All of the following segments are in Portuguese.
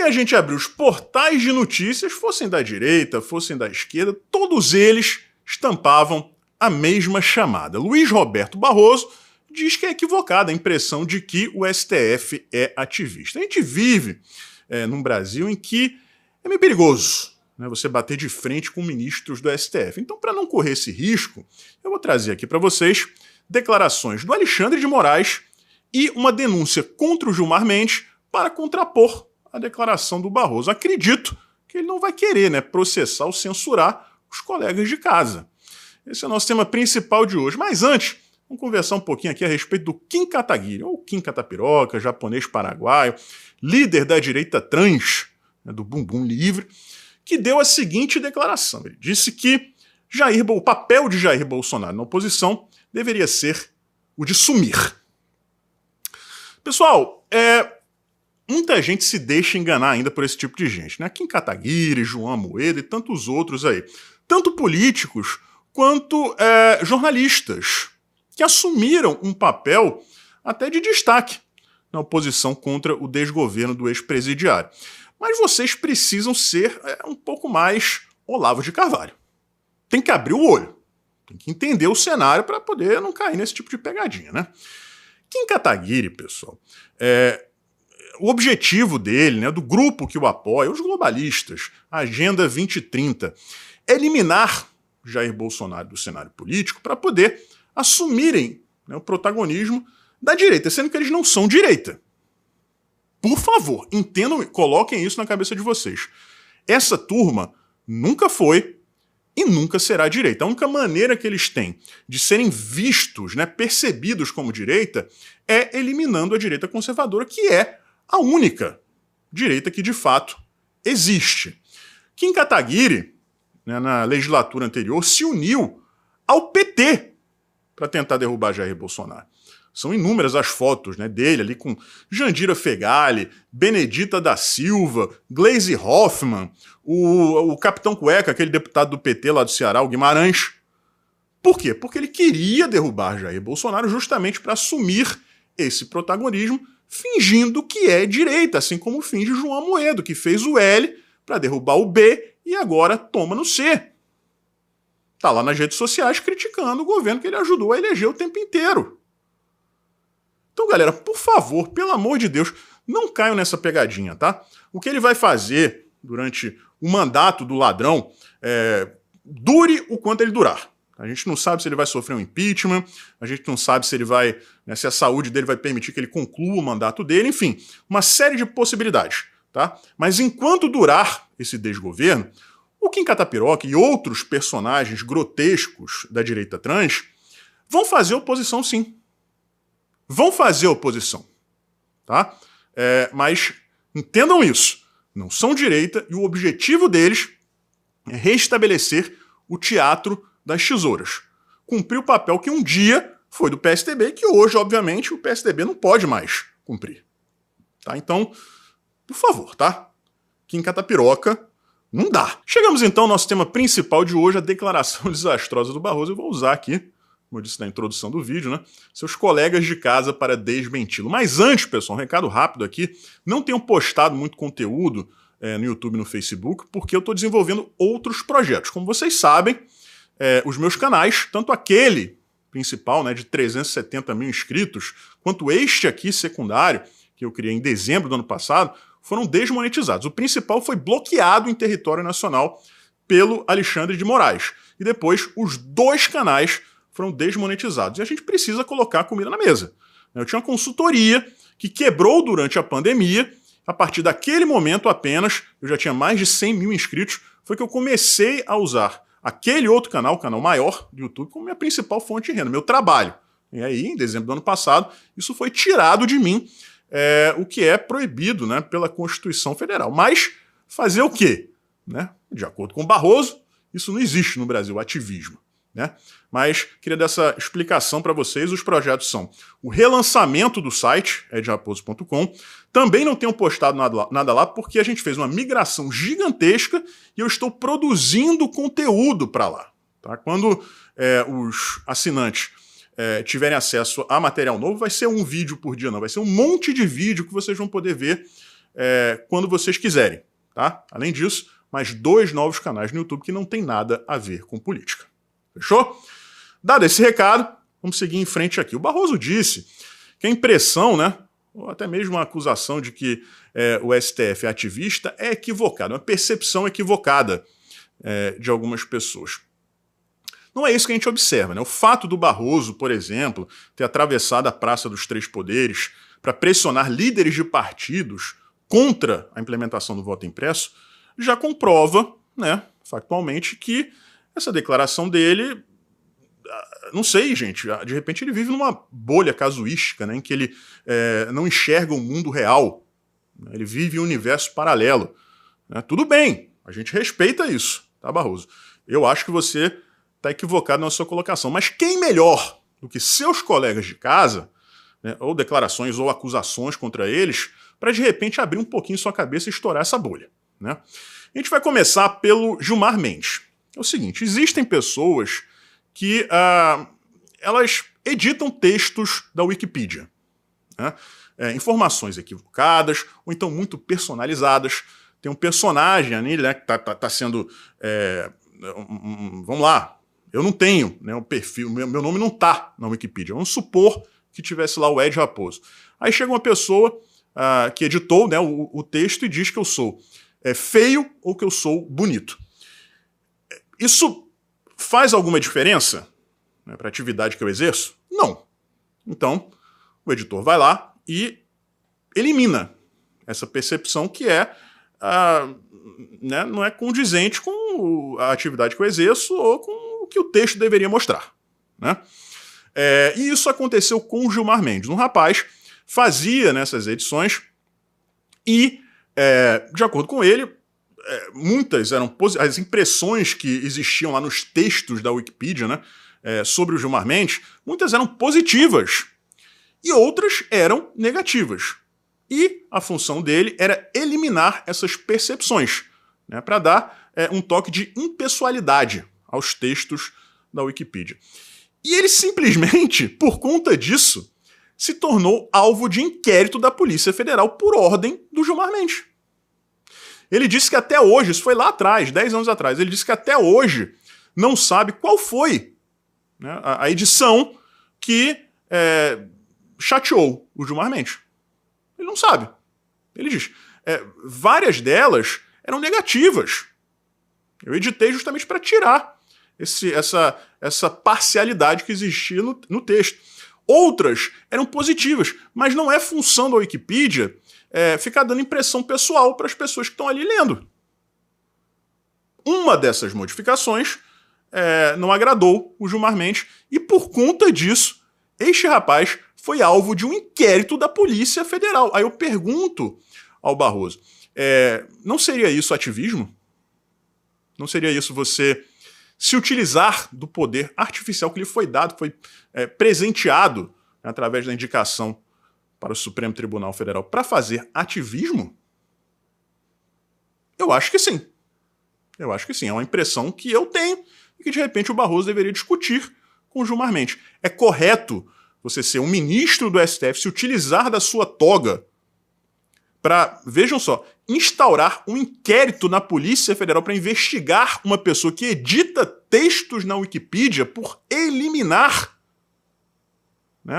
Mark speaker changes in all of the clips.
Speaker 1: a gente abrir os portais de notícias, fossem da direita, fossem da esquerda, todos eles estampavam a mesma chamada. Luiz Roberto Barroso diz que é equivocada a impressão de que o STF é ativista. A gente vive num Brasil em que é meio perigoso, né, você bater de frente com ministros do STF. Então, para não correr esse risco, eu vou trazer aqui para vocês declarações do Alexandre de Moraes e uma denúncia contra o Gilmar Mendes para contrapor a declaração do Barroso. Acredito que ele não vai querer, né, processar ou censurar os colegas de casa. Esse é o nosso tema principal de hoje. Mas antes, vamos conversar um pouquinho aqui a respeito do Kim Kataguiri, ou Kim Katapiroca, japonês paraguaio, líder da direita trans, né, do Bumbum Livre, que deu a seguinte declaração. Ele disse que o papel de Jair Bolsonaro na oposição deveria ser o de sumir. Pessoal, muita gente se deixa enganar ainda por esse tipo de gente, né? Kim Kataguiri, João Amoedo e tantos outros aí. Tanto políticos quanto jornalistas, que assumiram um papel até de destaque na oposição contra o desgoverno do ex-presidiário. Mas vocês precisam ser um pouco mais Olavo de Carvalho. Tem que abrir o olho, tem que entender o cenário para poder não cair nesse tipo de pegadinha, né? Kim Kataguiri, pessoal, o objetivo dele, né, do grupo que o apoia, os globalistas, a Agenda 2030, é eliminar Jair Bolsonaro do cenário político para poder assumirem, né, o protagonismo da direita, sendo que eles não são direita. Por favor, entendam, coloquem isso na cabeça de vocês. Essa turma nunca foi e nunca será direita. A única maneira que eles têm de serem vistos, né, percebidos como direita, é eliminando a direita conservadora, que é a única direita que de fato existe. Kim Kataguiri, né, na legislatura anterior, se uniu ao PT para tentar derrubar Jair Bolsonaro. São inúmeras as fotos, né, dele ali com Jandira Fegali, Benedita da Silva, Gleisi Hoffmann, o Capitão Cueca, aquele deputado do PT lá do Ceará, o Guimarães. Por quê? Porque ele queria derrubar Jair Bolsonaro justamente para assumir esse protagonismo, fingindo que é direita, assim como finge João Amoedo, que fez o L para derrubar o B e agora toma no C. Tá lá nas redes sociais criticando o governo que ele ajudou a eleger o tempo inteiro. Então, galera, por favor, pelo amor de Deus, não caiam nessa pegadinha, tá? O que ele vai fazer durante o mandato do ladrão dure o quanto ele durar. A gente não sabe se ele vai sofrer um impeachment, a gente não sabe se ele vai, né, se a saúde dele vai permitir que ele conclua o mandato dele, enfim, uma série de possibilidades, tá? Mas enquanto durar esse desgoverno, o Kim Katapiroca e outros personagens grotescos da direita trans vão fazer oposição, sim. Vão fazer oposição, tá? Mas entendam isso, não são direita e o objetivo deles é restabelecer o teatro das tesouras. Cumprir o papel que um dia foi do PSDB, que hoje, obviamente, o PSDB não pode mais cumprir. Tá? Então, por favor, tá? Kim Katapiroca, não dá. Chegamos então ao nosso tema principal de hoje, a declaração desastrosa do Barroso. Eu vou usar aqui, como eu disse na introdução do vídeo, né, seus colegas de casa para desmenti-lo. Mas antes, pessoal, um recado rápido aqui, não tenho postado muito conteúdo no YouTube e no Facebook, porque eu estou desenvolvendo outros projetos. Como vocês sabem, os meus canais, tanto aquele principal, né, de 370 mil inscritos, quanto este aqui, secundário, que eu criei em dezembro do ano passado, foram desmonetizados. O principal foi bloqueado em território nacional pelo Alexandre de Moraes. E depois, os dois canais foram desmonetizados. E a gente precisa colocar a comida na mesa. Eu tinha uma consultoria que quebrou durante a pandemia. A partir daquele momento apenas, eu já tinha mais de 100 mil inscritos, foi que eu comecei a usar aquele outro canal, o canal maior do YouTube, como minha principal fonte de renda, meu trabalho. E aí, em dezembro do ano passado, isso foi tirado de mim, o que é proibido, né, pela Constituição Federal. Mas fazer o quê? Né? De acordo com Barroso, isso não existe no Brasil, ativismo. Né? Mas queria dar essa explicação para vocês. Os projetos são o relançamento do site, edraposo.com. Também não tenho postado nada lá porque a gente fez uma migração gigantesca e eu estou produzindo conteúdo para lá. Tá? Quando os assinantes tiverem acesso a material novo, vai ser um vídeo por dia, não. Vai ser um monte de vídeo que vocês vão poder ver quando vocês quiserem, tá? Além disso, mais 2 novos canais no YouTube que não tem nada a ver com política. Fechou? Dado esse recado, vamos seguir em frente aqui. O Barroso disse que a impressão, né, ou até mesmo a acusação de que o STF é ativista é equivocada, uma percepção equivocada de algumas pessoas. Não é isso que a gente observa, né? O fato do Barroso, por exemplo, ter atravessado a Praça dos Três Poderes para pressionar líderes de partidos contra a implementação do voto impresso já comprova, né, factualmente, que essa declaração dele, não sei, gente, de repente ele vive numa bolha casuística, né, em que ele não enxerga o mundo real, né, ele vive em um universo paralelo. Né? Tudo bem, a gente respeita isso, tá, Barroso? Eu acho que você está equivocado na sua colocação, mas quem melhor do que seus colegas de casa, né, ou declarações ou acusações contra eles, para de repente abrir um pouquinho sua cabeça e estourar essa bolha, né? A gente vai começar pelo Gilmar Mendes. É o seguinte, existem pessoas que elas editam textos da Wikipedia, né? Informações equivocadas ou então muito personalizadas. Tem um personagem ali, né, que tá sendo... vamos lá, eu não tenho, né, um perfil, meu nome não tá na Wikipedia. Vamos supor que tivesse lá o Ed Raposo. Aí chega uma pessoa que editou, né, o texto e diz que eu sou feio ou que eu sou bonito. Isso faz alguma diferença, né, para a atividade que eu exerço? Não. Então, o editor vai lá e elimina essa percepção que né, não é condizente com a atividade que eu exerço ou com o que o texto deveria mostrar, né? E isso aconteceu com o Gilmar Mendes. Um rapaz fazia nessas edições e, de acordo com ele, muitas eram as impressões que existiam lá nos textos da Wikipedia, né, sobre o Gilmar Mendes, muitas eram positivas e outras eram negativas. E a função dele era eliminar essas percepções, né, para dar um toque de impessoalidade aos textos da Wikipedia. E ele simplesmente, por conta disso, se tornou alvo de inquérito da Polícia Federal por ordem do Gilmar Mendes. Ele disse que até hoje, isso foi lá atrás, 10 anos atrás, ele disse que até hoje não sabe qual foi, né, a edição que chateou o Gilmar Mendes. Ele não sabe. Ele diz, várias delas eram negativas. Eu editei justamente para tirar essa parcialidade que existia no texto. Outras eram positivas, mas não é função da Wikipedia ficar dando impressão pessoal para as pessoas que estão ali lendo. Uma dessas modificações não agradou o Gilmar Mendes e, por conta disso, este rapaz foi alvo de um inquérito da Polícia Federal. Aí eu pergunto ao Barroso, não seria isso ativismo? Não seria isso você se utilizar do poder artificial que lhe foi dado, foi presenteado, né, através da indicação para o Supremo Tribunal Federal para fazer ativismo? Eu acho que sim. Eu acho que sim. É uma impressão que eu tenho e que, de repente, o Barroso deveria discutir com o Gilmar Mendes. É correto você ser um ministro do STF, se utilizar da sua toga para, vejam só, instaurar um inquérito na Polícia Federal para investigar uma pessoa que edita textos na Wikipedia por eliminar, né,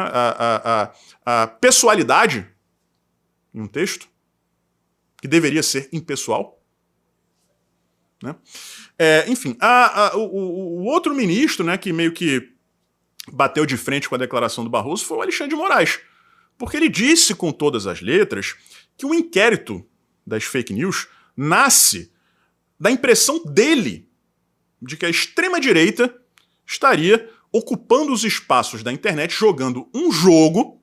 Speaker 1: a pessoalidade em um texto que deveria ser impessoal? Né? Enfim, o outro ministro, né, que meio que bateu de frente com a declaração do Barroso foi o Alexandre de Moraes, porque ele disse com todas as letras que o inquérito das fake news nasce da impressão dele de que a extrema-direita estaria ocupando os espaços da internet, jogando um jogo,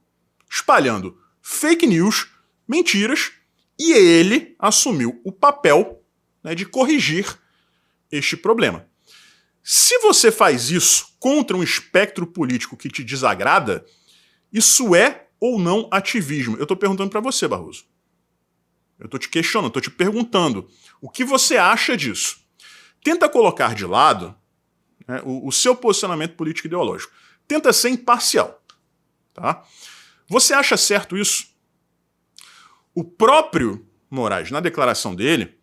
Speaker 1: espalhando fake news, mentiras, e ele assumiu o papel, né, de corrigir este problema. Se você faz isso contra um espectro político que te desagrada, isso é ou não ativismo? Eu estou perguntando para você, Barroso. Eu estou te questionando, estou te perguntando. O que você acha disso? Tenta colocar de lado, né, o seu posicionamento político ideológico. Tenta ser imparcial. Tá? Você acha certo isso? O próprio Moraes, na declaração dele,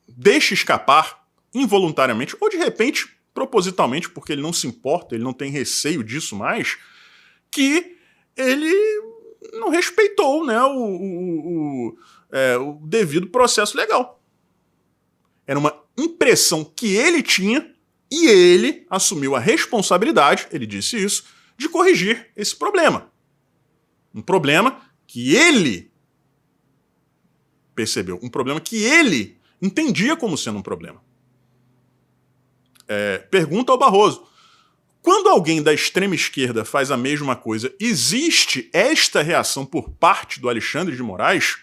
Speaker 1: deixa escapar involuntariamente, ou de repente, propositalmente, porque ele não se importa, ele não tem receio disso mais, que ele não respeitou, né, o devido processo legal. Era uma impressão que ele tinha e ele assumiu a responsabilidade, ele disse isso, de corrigir esse problema. Um problema que ele percebeu, um problema que ele entendia como sendo um problema. Pergunta ao Barroso: quando alguém da extrema esquerda faz a mesma coisa, existe esta reação por parte do Alexandre de Moraes?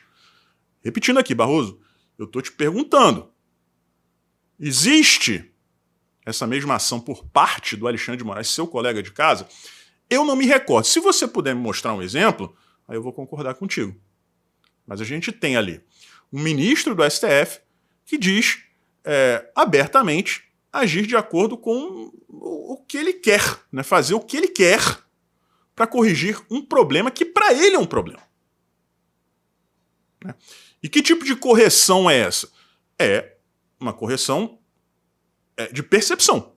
Speaker 1: Repetindo aqui, Barroso, eu estou te perguntando, existe essa mesma ação por parte do Alexandre de Moraes, seu colega de casa? Eu não me recordo. Se você puder me mostrar um exemplo, aí eu vou concordar contigo. Mas a gente tem ali um ministro do STF que diz abertamente agir de acordo com o que ele quer, né? Fazer o que ele quer para corrigir um problema que para ele é um problema. Né? E que tipo de correção é essa? É uma correção de percepção.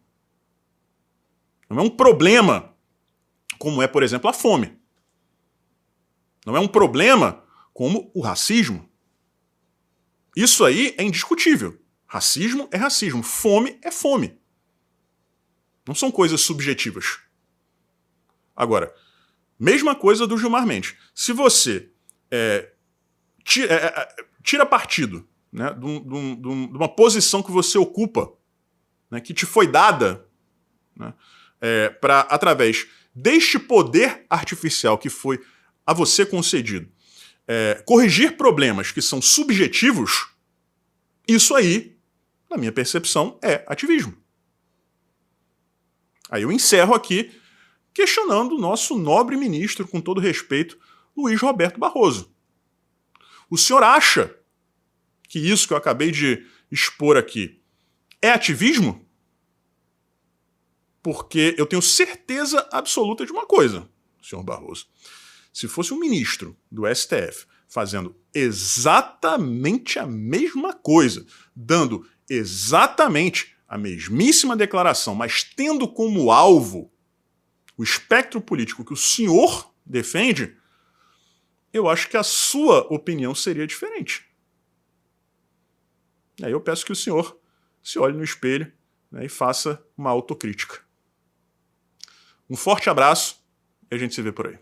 Speaker 1: Não é um problema como é, por exemplo, a fome. Não é um problema como o racismo. Isso aí é indiscutível. Racismo é racismo, fome é fome. Não são coisas subjetivas. Agora, mesma coisa do Gilmar Mendes. Se você tira partido, né, de uma posição que você ocupa, né, que te foi dada, né, através deste poder artificial que foi a você concedido, corrigir problemas que são subjetivos, isso aí, na minha percepção, é ativismo. Aí eu encerro aqui questionando o nosso nobre ministro, com todo respeito, Luiz Roberto Barroso. O senhor acha que isso que eu acabei de expor aqui é ativismo? Porque eu tenho certeza absoluta de uma coisa, senhor Barroso. Se fosse um ministro do STF fazendo exatamente a mesma coisa, dando exatamente a mesmíssima declaração, mas tendo como alvo o espectro político que o senhor defende, eu acho que a sua opinião seria diferente. Aí eu peço que o senhor se olhe no espelho, né, e faça uma autocrítica. Um forte abraço e a gente se vê por aí.